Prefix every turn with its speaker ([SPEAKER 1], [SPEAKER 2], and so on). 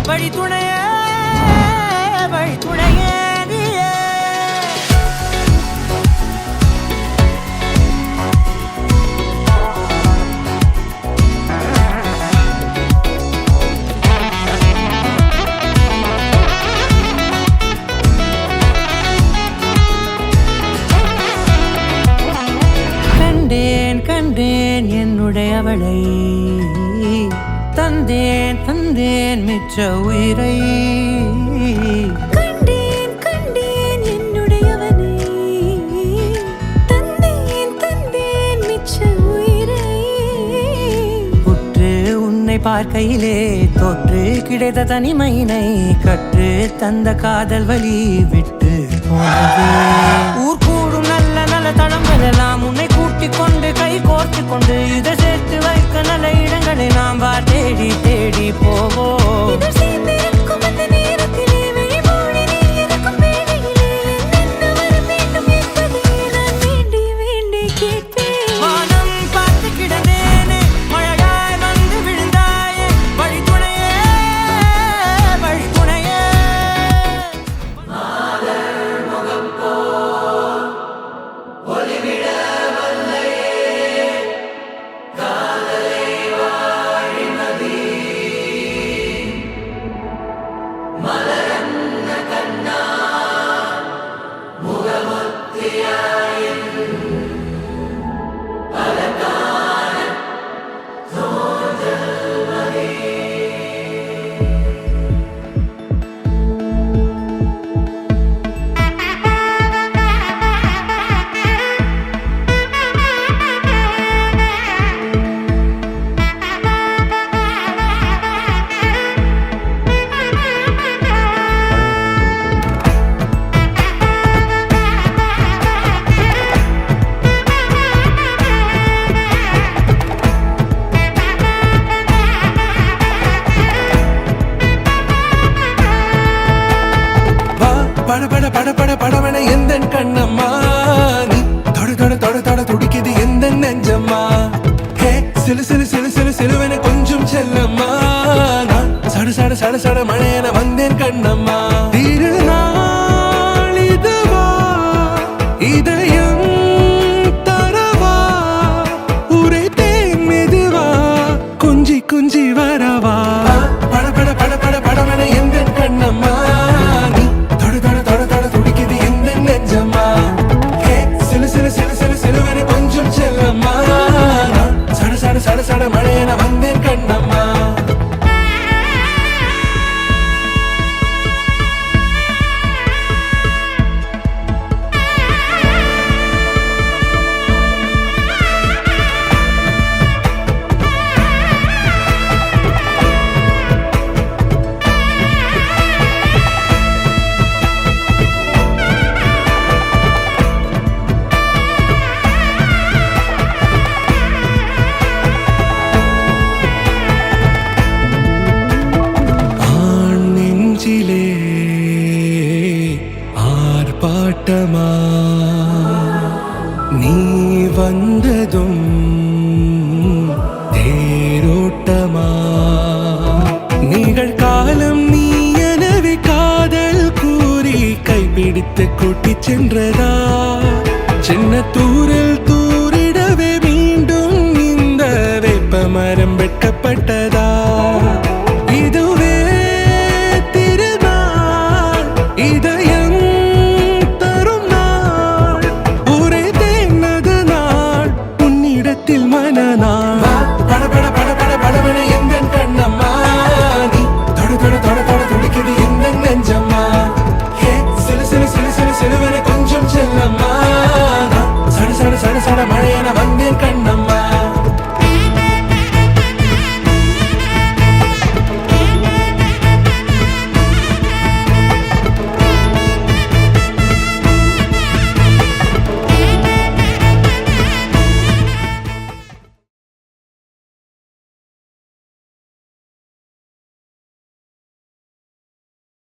[SPEAKER 1] வழி துணையே வழி துணையே கண்டேன் என்னுடையவளை தந்தேன் தந்தேன் மிச்ச உயிரை
[SPEAKER 2] கண்டேன் என்னுடையவனை தந்தேன் தந்தேன் மிச்ச உயிரை
[SPEAKER 1] உற்று உன்னை பார்க்கையிலே தொற்று கிடைத்த தனிமையினை கற்று தந்த காதல் வழி விட்டு போனதே ஊர் கூடும் நல்ல நல்ல தளங்கள் எல்லாம் உன்னை கூட்டிக் கொண்டு கை கோர்த்து கொண்டு இதை சேர்த்து வைக்க நல்ல இடங்களை நாம் வா தேடி தேடி போவோம்
[SPEAKER 3] படவன எந்த கண்ணம்மா நீ தொட தொட தொட தொட துடிக்குது எந்த நெஞ்சம்மா ஹே சிலு சிலு சிலு சிலு சிலுவன கொஞ்சம் செல்லம்மா நான் சட சட சட சட மழையன வந்தேன் கண்ணம்மா திருநாள் இதுவா இதயம் தரவா உரைத்தேன் மெதுவா குஞ்சி குஞ்சி வரவா பட பட பட பட படவன எந்த கண்ணம்மா சட சட மழையன வந்தேன் கண்ணம்மா ஆர்ப்பாட்டமா நீ வந்ததும் தேரோட்டமா நிகழ்காலம் நீ எனவே காதல் கூறி கைப்பிடித்து கூட்டிச் சென்றதா சின்ன தூரில் தூரிடவே மீண்டும் இந்த வேப்ப மரம் வெட்டப்பட்டதா